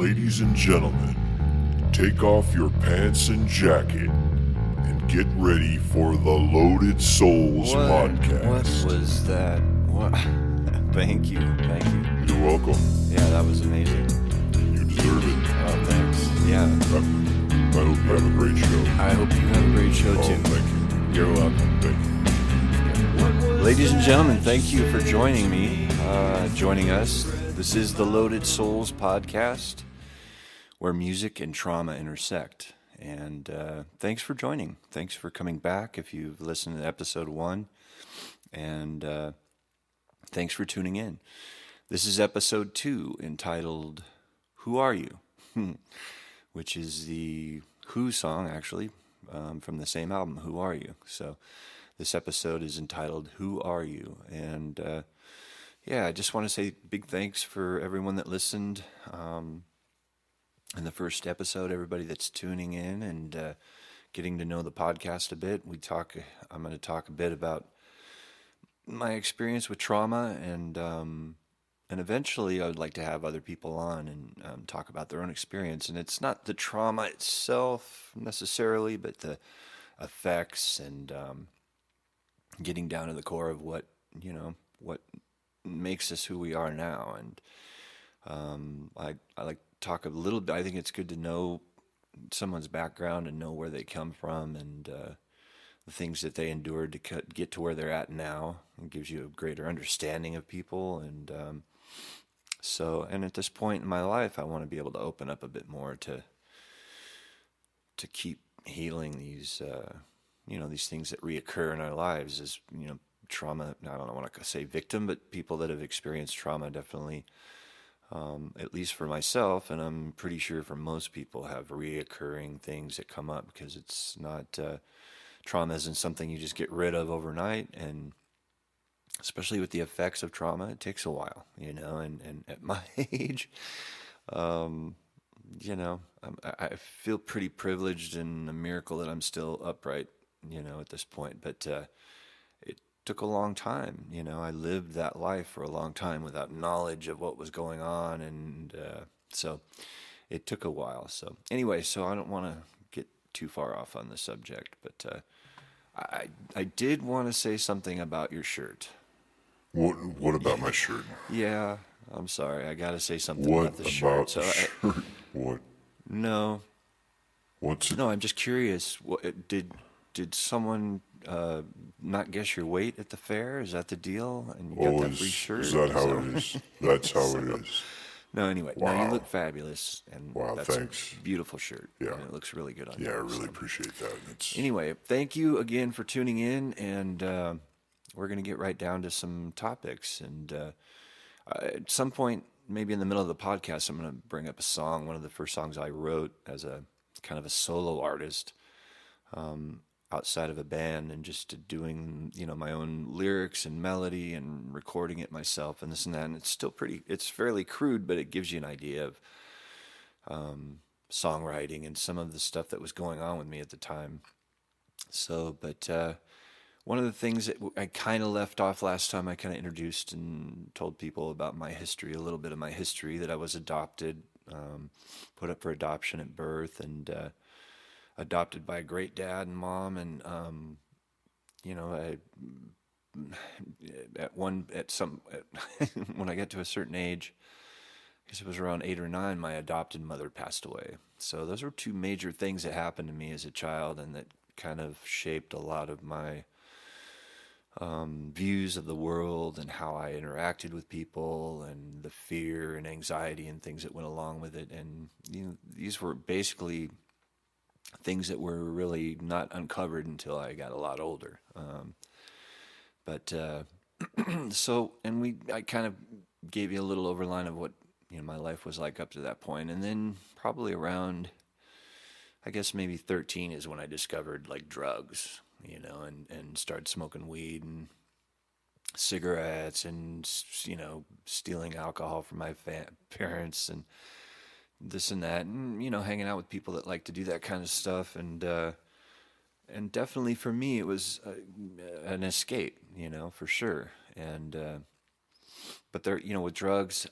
Ladies and gentlemen, take off your pants and jacket and get ready for the Loaded Souls podcast. What was that? What? Thank you. You're welcome. Yeah, that was amazing. You deserve it. Oh, thanks. Yeah. I hope you have a great show. I hope you have a great show too. Thank you. You're welcome. Thank you. Ladies and gentlemen, thank you for joining me, joining us. This is the Loaded Souls podcast, where music and trauma intersect. And thanks for joining. Thanks for coming back if you've listened to episode 1. And thanks for tuning in. This is episode 2, entitled Who Are You? Which is the Who song, actually, from the same album, Who Are You? So this episode is entitled Who Are You? And yeah, I just want to say big thanks for everyone that listened in the first episode, everybody that's tuning in and getting to know the podcast a bit. I'm going to talk a bit about my experience with trauma, and eventually I would like to have other people on and talk about their own experience. And it's not the trauma itself necessarily, but the effects and getting down to the core of what makes us who we are now. And I like to talk a little bit. I think it's good to know someone's background and know where they come from and the things that they endured to get to where they're at now. It gives you a greater understanding of people. And and at this point in my life, I want to be able to open up a bit more to keep healing these these things that reoccur in our lives as trauma. I don't want to say victim, but people that have experienced trauma definitely, at least for myself, and I'm pretty sure for most people, have reoccurring things that come up, because it's not, trauma isn't something you just get rid of overnight. And especially with the effects of trauma, it takes a while, and at my age, I feel pretty privileged and a miracle that I'm still upright, at this point. But it took a long time. I lived that life for a long time without knowledge of what was going on. And so it took a while. So anyway, I don't want to get too far off on the subject, but I did want to say something about your shirt. What about my shirt? Yeah, I'm sorry. I got to say something about the shirt. What about the shirt? What? No. What's it? No, I'm just curious. Did someone not guess your weight at the fair? Is that the deal? And you got that free shirt? Is that how it is? That's how it is. No, anyway. Wow. No, you look fabulous. And wow, that's thanks. a beautiful shirt. Yeah. And it looks really good on you. Yeah, I really appreciate that. Anyway, thank you again for tuning in. And we're going to get right down to some topics. And at some point, maybe in the middle of the podcast, I'm going to bring up a song, one of the first songs I wrote as a kind of a solo artist, outside of a band, and just doing, my own lyrics and melody and recording it myself and this and that. And it's fairly crude, but it gives you an idea of songwriting and some of the stuff that was going on with me at the time. But one of the things that I kind of left off last time, I kind of introduced and told people about my history, a little bit of my history, that I was adopted, put up for adoption at birth, and adopted by a great dad and mom. And when I got to a certain age, I guess it was around 8 or 9, my adopted mother passed away. So those were two major things that happened to me as a child, and that kind of shaped a lot of my views of the world and how I interacted with people, and the fear and anxiety and things that went along with it. And these were basically things that were really not uncovered until I got a lot older. I kind of gave you a little overline of what my life was like up to that point. And then probably around, I guess maybe 13 is when I discovered like drugs, and started smoking weed and cigarettes and, stealing alcohol from my parents and this and that, and, hanging out with people that like to do that kind of stuff. And definitely for me, it was an escape, for sure. And, but there, with drugs,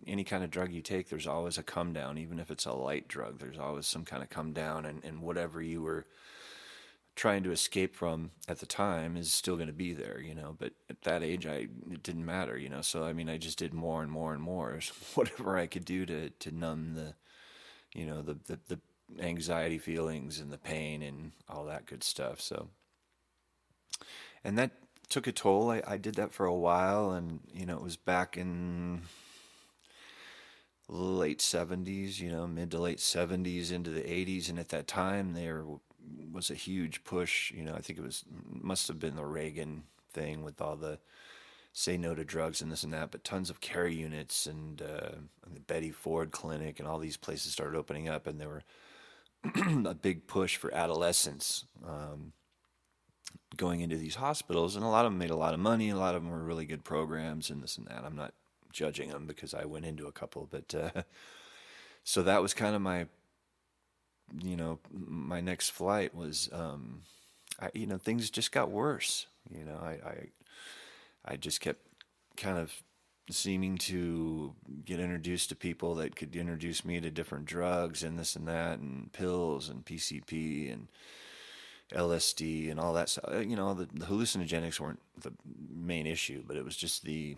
any kind of drug you take, there's always a come down. Even if it's a light drug, there's always some kind of come down, and whatever you were trying to escape from at the time is still going to be there, but at that age, it didn't matter, so I mean, I just did more and more and more whatever I could do to numb the anxiety feelings and the pain and all that good stuff. So, and that took a toll. I did that for a while, and it was back in late 70s, mid to late 70s into the 80s, and at that time there was a huge push. I think must have been the Reagan thing with all the say no to drugs and this and that, but tons of care units and the Betty Ford Clinic and all these places started opening up, and there were a big push for adolescents going into these hospitals, and a lot of them made a lot of money. A lot of them were really good programs and this and that. I'm not judging them because I went into a couple, but so that was kind of my next flight was, things just got worse. I just kept kind of seeming to get introduced to people that could introduce me to different drugs and this and that and pills and PCP and LSD and all that stuff. The hallucinogenics weren't the main issue, but it was just the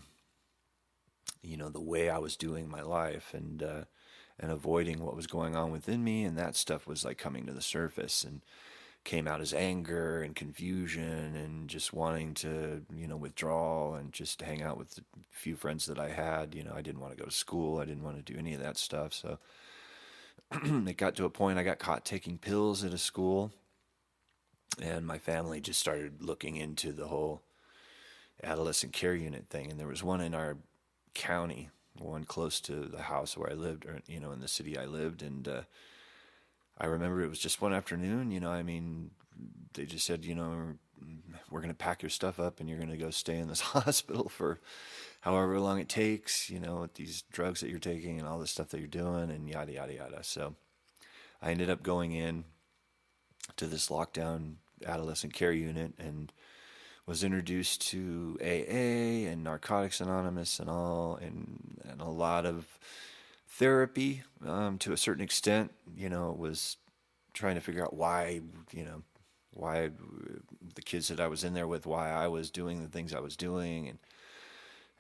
way I was doing my life and avoiding what was going on within me, and that stuff was like coming to the surface and came out as anger and confusion and just wanting to, withdraw and just hang out with the few friends that I had. I didn't want to go to school. I didn't want to do any of that stuff. So it got to a point I got caught taking pills at a school, and my family just started looking into the whole adolescent care unit thing. And there was one in our county, one close to the house where I lived, or, in the city I lived. And I remember it was just one afternoon, they just said, we're going to pack your stuff up and you're going to go stay in this hospital for however long it takes, with these drugs that you're taking and all the stuff that you're doing and yada, yada, yada. So I ended up going in to this lockdown adolescent care unit and was introduced to AA and Narcotics Anonymous and all, and a lot of therapy to a certain extent. It was trying to figure out why the kids that I was in there with, why I was doing the things I was doing,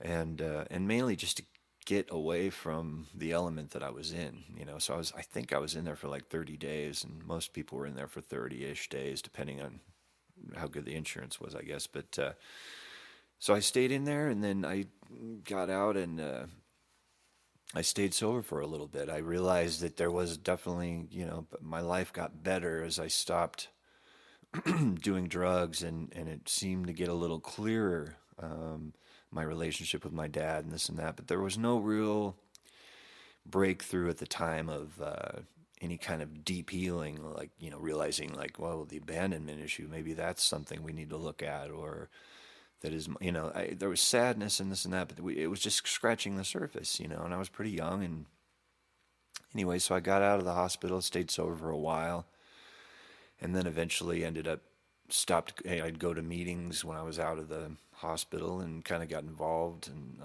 and mainly just to get away from the element that I was in. So I think I was in there for like 30 days, and most people were in there for 30-ish days, depending on how good the insurance was, I guess. But so I stayed in there, and then I got out, and I stayed sober for a little bit. I realized that there was definitely, my life got better as I stopped doing drugs, and it seemed to get a little clearer, my relationship with my dad and this and that. But there was no real breakthrough at the time of any kind of deep healing, like, realizing like, well, the abandonment issue, maybe that's something we need to look at, or that is, there was sadness and this and that, but it was just scratching the surface, and I was pretty young. And anyway, so I got out of the hospital, stayed sober for a while, and then eventually ended up I'd go to meetings when I was out of the hospital and kind of got involved and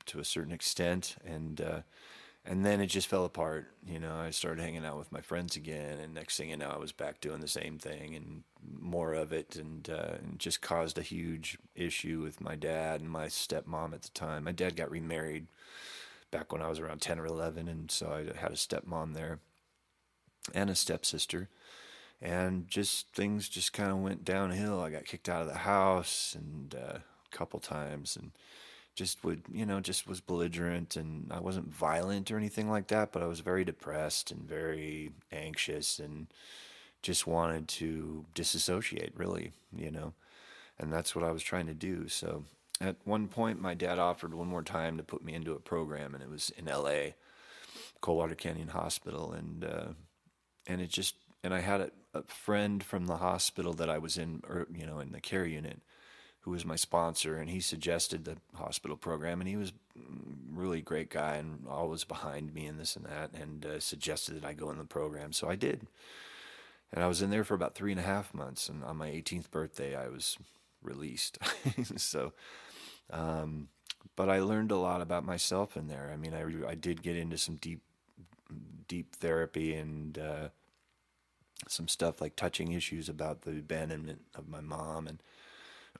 to a certain extent, and then it just fell apart. I started hanging out with my friends again, and next thing you know, I was back doing the same thing and more of it, and just caused a huge issue with my dad and my stepmom at the time. My dad got remarried back when I was around 10 or 11, and so I had a stepmom there and a stepsister. And things just kind of went downhill. I got kicked out of the house and a couple times, and just was belligerent. And I wasn't violent or anything like that, but I was very depressed and very anxious and just wanted to disassociate, really, and that's what I was trying to do. So at one point, my dad offered one more time to put me into a program, and it was in LA, Coldwater Canyon Hospital, and I had a friend from the hospital that I was in, or, in the care unit, who was my sponsor, and he suggested the hospital program, and he was a really great guy and always behind me and this and that, and suggested that I go in the program. So I did. And I was in there for about 3.5 months, and on my 18th birthday, I was released. So but I learned a lot about myself in there. I mean, I did get into some deep therapy and some stuff like touching issues about the abandonment of my mom and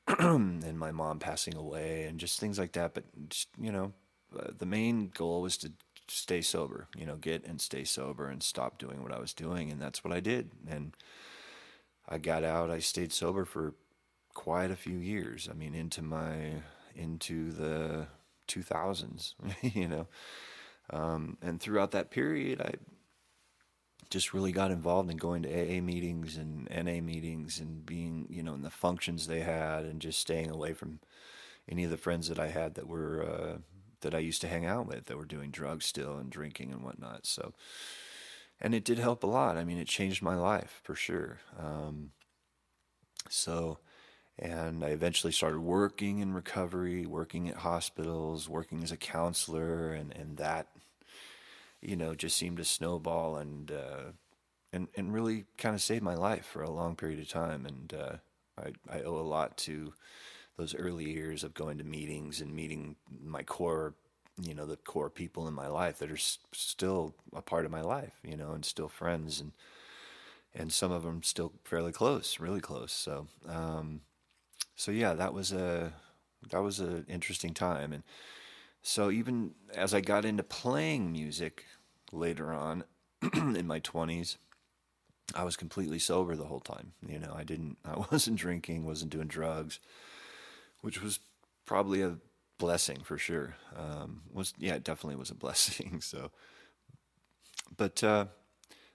and my mom passing away and just things like that. But just, the main goal was to stay sober, get and stay sober and stop doing what I was doing. And that's what I did. And I got out, I stayed sober for quite a few years. I mean, into the 2000s, and throughout that period, I just really got involved in going to AA meetings and NA meetings and being, in the functions they had and just staying away from any of the friends that I had that were that I used to hang out with that were doing drugs still and drinking and whatnot. So, and it did help a lot. I mean, it changed my life for sure. So, and I eventually started working in recovery, working at hospitals, working as a counselor, and that, just seemed to snowball and really kind of saved my life for a long period of time. And I owe a lot to those early years of going to meetings and meeting my core, the core people in my life that are still a part of my life, and still friends, and some of them still fairly close, really close. So yeah, that was a interesting time. And so even as I got into playing music later on in my 20s, I was completely sober the whole time. I wasn't drinking, wasn't doing drugs, which was probably a blessing for sure. It definitely was a blessing. But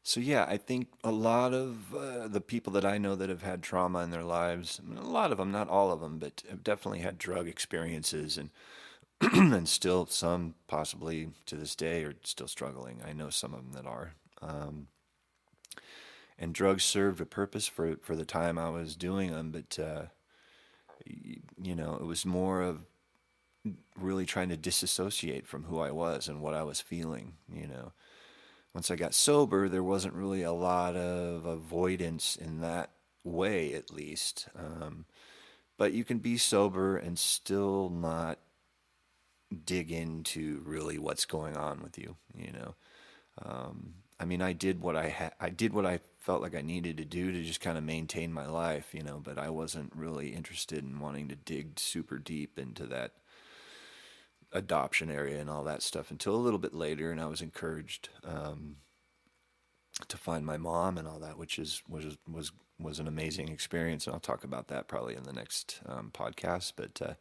so yeah, I think a lot of the people that I know that have had trauma in their lives, I mean, a lot of them, not all of them, but have definitely had drug experiences and and still some possibly to this day are still struggling. I know some of them that are. And drugs served a purpose for the time I was doing them, but it was more of really trying to disassociate from who I was and what I was feeling. Once I got sober, there wasn't really a lot of avoidance in that way, at least. But you can be sober and still not dig into really what's going on with you. I mean, I did what I did what I felt like I needed to do to just kind of maintain my life, but I wasn't really interested in wanting to dig super deep into that adoption area and all that stuff until a little bit later. And I was encouraged to find my mom and all that, which was an amazing experience. And I'll talk about that probably in the next podcast. But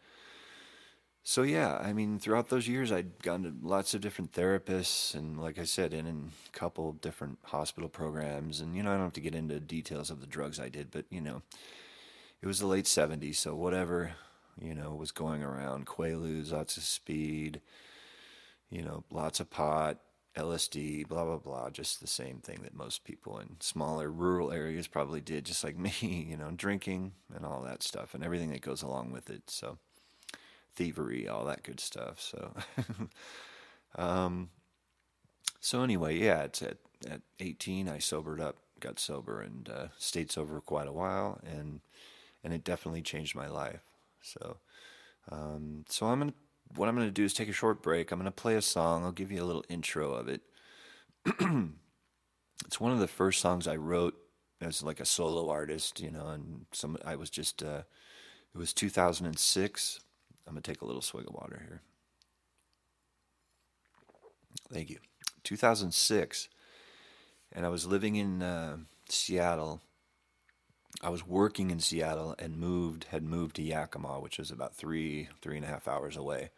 so yeah, I mean, throughout those years, I'd gone to lots of different therapists, and like I said, in a couple different hospital programs. And I don't have to get into details of the drugs I did, but it was the late '70s, so whatever was going around, Quaaludes, lots of speed, lots of pot, LSD, blah blah blah, just the same thing that most people in smaller rural areas probably did, just like me, drinking and all that stuff, and everything that goes along with it. So thievery, all that good stuff. So, so anyway, yeah, it's at 18 I sobered up, got sober, and stayed sober for quite a while, and it definitely changed my life. So, so what I'm gonna do is take a short break. I'm gonna play a song. I'll give you a little intro of it. It's one of the first songs I wrote as like a solo artist, and I was just it was 2006. I'm going to take a little swig of water here. Thank you. 2006, and I was living in Seattle. I was working in Seattle and had moved to Yakima, which is about 3.5 hours away.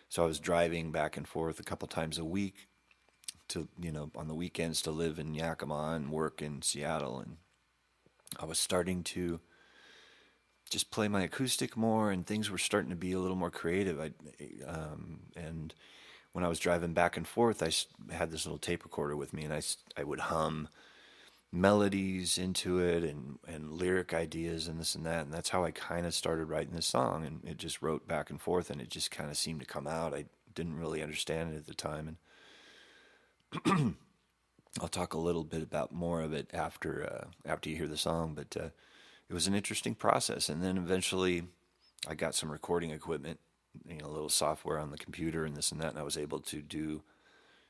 So I was driving back and forth a couple times a week to, on the weekends to live in Yakima and work in Seattle. And I was starting to just play my acoustic more, and things were starting to be a little more creative. And when I was driving back and forth, I had this little tape recorder with me, and I would hum melodies into it and lyric ideas and this and that. And that's how I kind of started writing this song, and it just wrote back and forth, and it just kind of seemed to come out. I didn't really understand it at the time, and I'll talk a little bit about more of it after you hear the song. But it was an interesting process. And then eventually I got some recording equipment, a little software on the computer and this and that, and I was able to do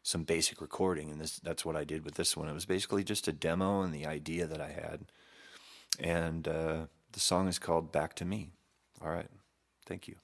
some basic recording. And that's what I did with this one. It was basically just a demo and the idea that I had. And the song is called Back to Me. All right. Thank you.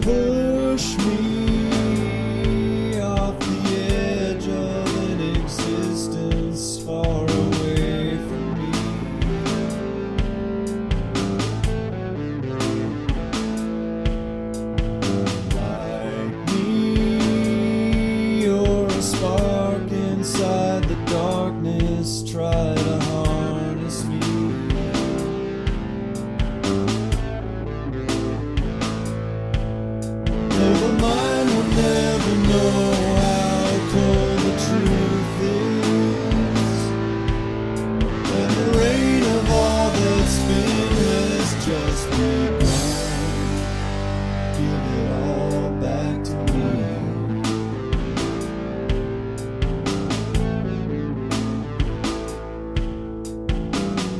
Push me off the edge of an existence far away from me. Like me, you're a spark inside the darkness. Try to harness me. The mind will never know how cold the truth is, and the rain of all that's been has just begun. Give it all back to me.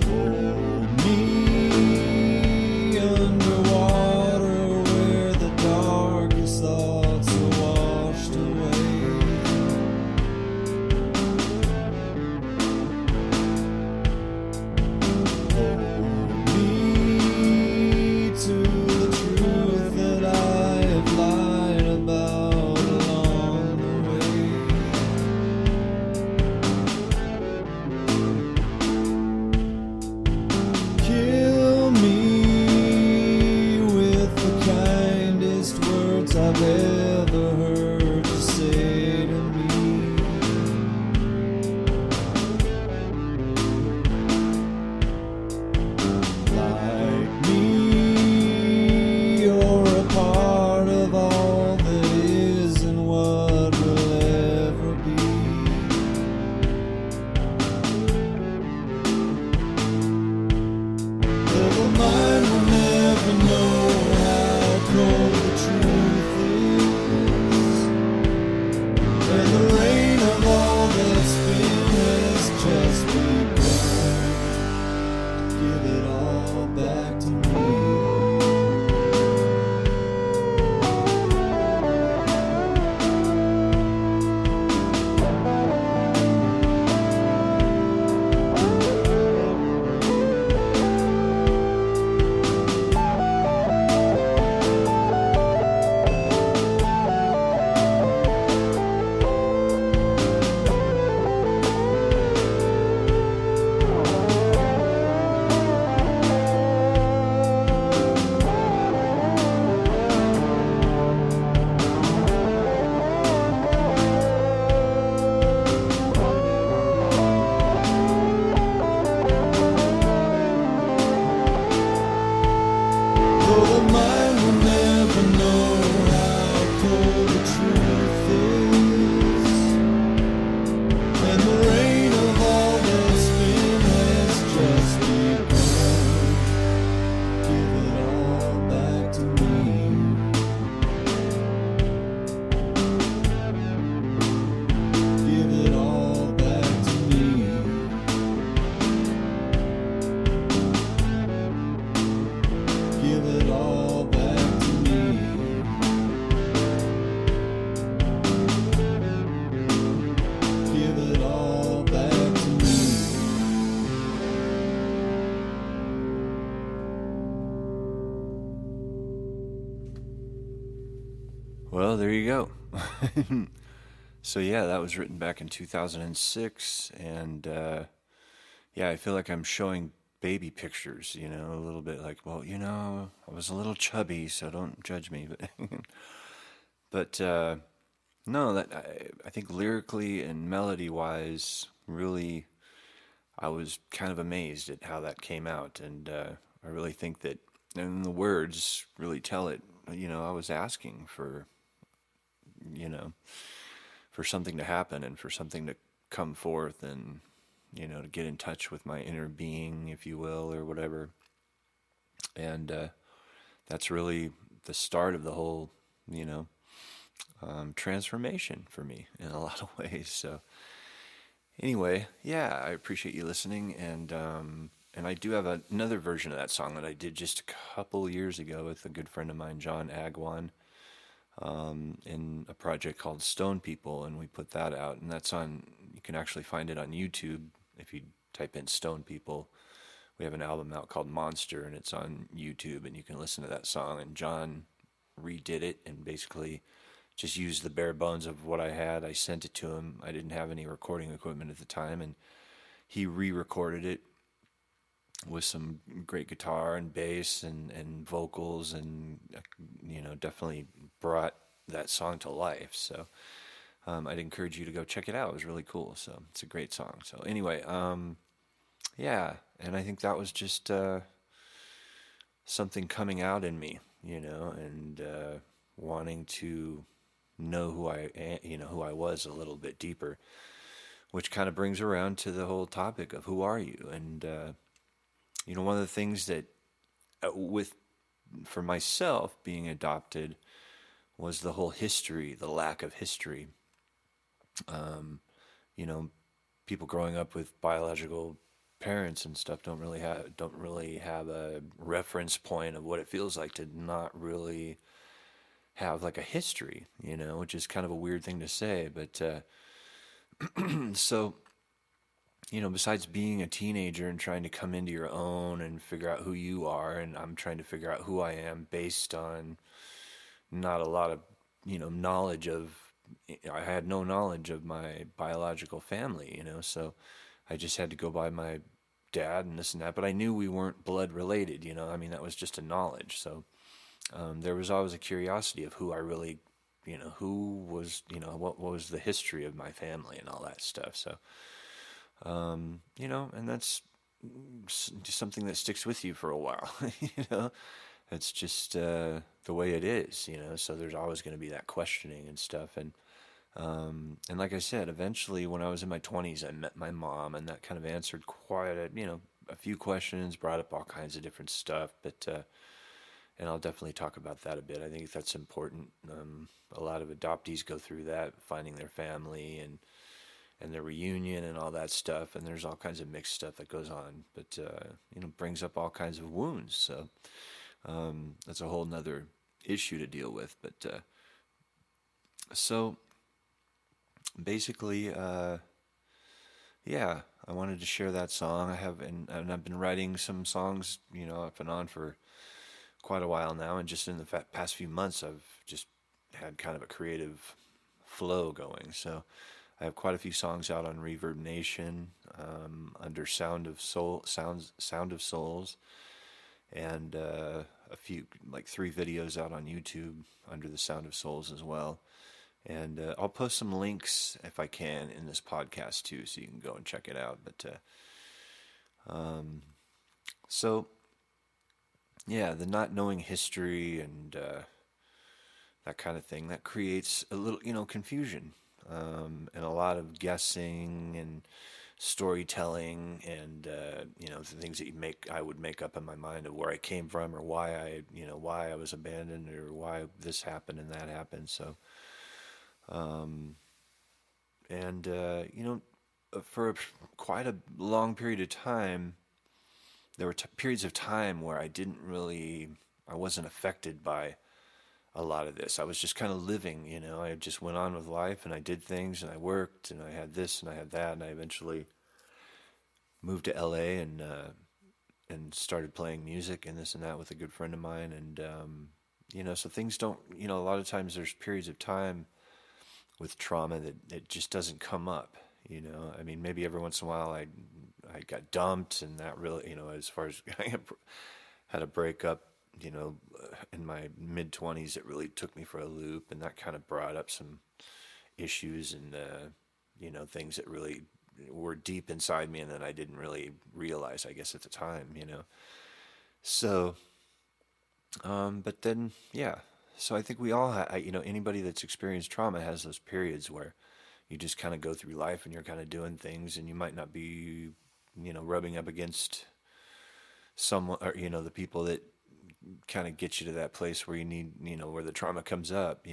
Hold me underwater where the darkest thoughts are washed away. Hold me to the truth that I have lied about along the way. Kill me with the kindest words I've ever heard you say to me. Like me, you're a part of all that is and what will ever be. Though the mind will never know how cold the truth is, and the rain of all that's been has just begun. Give it all back to me. Though the mind will never know how cold the truth is, and the rain of all that's been has just begun. Give it all back to me. Give it all back to me. Give it all back to me. Give it all back to me. Well, there you go. So yeah, that was written back in 2006, and yeah, I feel like I'm showing baby pictures, a little bit like, well, I was a little chubby, so don't judge me. But no, that I think lyrically and melody wise, really, I was kind of amazed at how that came out, and I really think that, and the words really tell it. I was asking you know, for something to happen and for something to come forth, and to get in touch with my inner being, if you will, or whatever. And that's really the start of the whole, transformation for me in a lot of ways. So anyway, yeah, I appreciate you listening, and I do have another version of that song that I did just a couple years ago with a good friend of mine, John Agwan, in a project called Stone People, and we put that out, and that's on. You can actually find it on YouTube if you type in Stone People. We have an album out called Monster, and it's on YouTube, and you can listen to that song. And John redid it and basically just used the bare bones of what I had. I sent it to him. I didn't have any recording equipment at the time, and he re-recorded it with some great guitar and bass and vocals, and definitely brought that song to life. So I'd encourage you to go check it out. It was really cool. So it's a great song. So anyway, yeah, and I think that was just something coming out in me, and wanting to know who who I was a little bit deeper, which kind of brings around to the whole topic of who are you. And one of the things that for myself being adopted was the whole history, the lack of history. People growing up with biological parents and stuff don't really have a reference point of what it feels like to not really have like a history, which is kind of a weird thing to say. But so, besides being a teenager and trying to come into your own and figure out who you are, and I'm trying to figure out who I am based on not a lot of, knowledge of, I had no knowledge of my biological family, so I just had to go by my dad and this and that, but I knew we weren't blood related, that was just a knowledge. So there was always a curiosity of who I really, who was, what was the history of my family and all that stuff. So, and that's just something that sticks with you for a while, it's just the way it is, so there's always going to be that questioning and stuff. And like I said, eventually when I was in my 20s, I met my mom, and that kind of answered quite a few questions, brought up all kinds of different stuff. But and I'll definitely talk about that a bit. I think that's important. A lot of adoptees go through that, finding their family and their reunion and all that stuff. And there's all kinds of mixed stuff that goes on, but brings up all kinds of wounds. So that's a whole nother issue to deal with. But so basically, yeah, I wanted to share that song. And I've been writing some songs, off and on for quite a while now. And just in the past few months, I've just had kind of a creative flow going. So I have quite a few songs out on Reverb Nation, under Sound of Souls, and a few, like 3 videos out on YouTube under the Sound of Souls as well. And I'll post some links if I can in this podcast too, so you can go and check it out. But so yeah, the not knowing history and that kind of thing, that creates a little, confusion, and a lot of guessing and storytelling, and the things that I would make up in my mind of where I came from, or why I was abandoned, or why this happened and that happened. So for quite a long period of time, there were periods of time where I wasn't affected by a lot of this. I was just kind of living, I just went on with life, and I did things, and I worked, and I had this, and I had that, and I eventually moved to LA and started playing music and this and that with a good friend of mine. And so things don't, a lot of times there's periods of time with trauma that it just doesn't come up. Maybe every once in a while I got dumped, and that really, as far as I had a breakup, in my mid-20s, it really took me for a loop, and that kind of brought up some issues and, things that really were deep inside me and that I didn't really realize, I guess, at the time, So, but then, yeah. So I think we all, anybody that's experienced trauma has those periods where you just kind of go through life and you're kind of doing things, and you might not be, rubbing up against someone, or, the people that kind of get you to that place where you need, where the trauma comes up,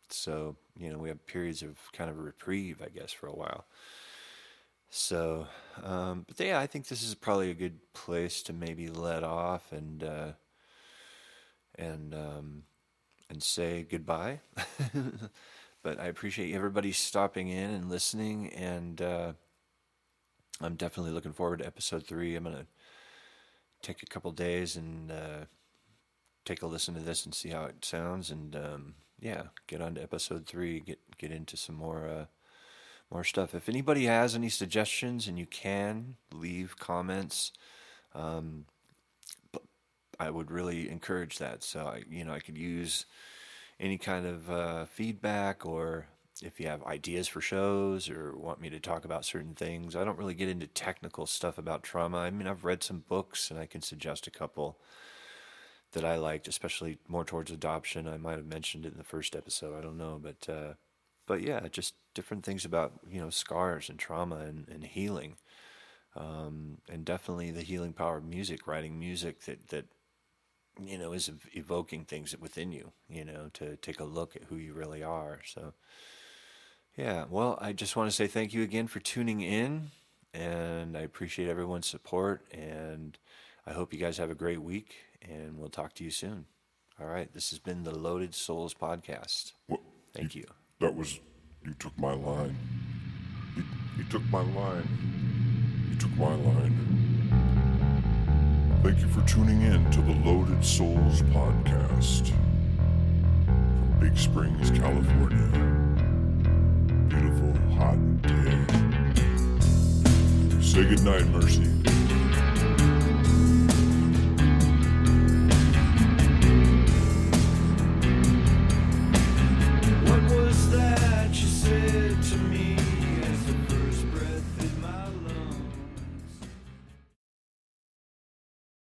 so, we have periods of kind of a reprieve, I guess, for a while. So, but yeah, I think this is probably a good place to maybe let off and say goodbye. But I appreciate everybody stopping in and listening, and I'm definitely looking forward to episode 3. I'm gonna take a couple days and take a listen to this and see how it sounds, and get on to episode 3. Get into some more stuff. If anybody has any suggestions, and you can leave comments, I would really encourage that. So I could use any kind of feedback, or if you have ideas for shows or want me to talk about certain things. I don't really get into technical stuff about trauma. I mean, I've read some books, and I can suggest a couple that I liked, especially more towards adoption. I might have mentioned it in the first episode. I don't know, but yeah, just different things about, scars and trauma and healing, and definitely the healing power of music, writing music that is evoking things within you, to take a look at who you really are. So, yeah, well, I just want to say thank you again for tuning in, and I appreciate everyone's support, and I hope you guys have a great week, and we'll talk to you soon. All right, this has been the Loaded Souls Podcast. Well, Thank you. You took my line. You took my line. You took my line. Thank you for tuning in to the Loaded Souls Podcast from Big Springs, California. Beautiful, hot day. Say goodnight, Mercy.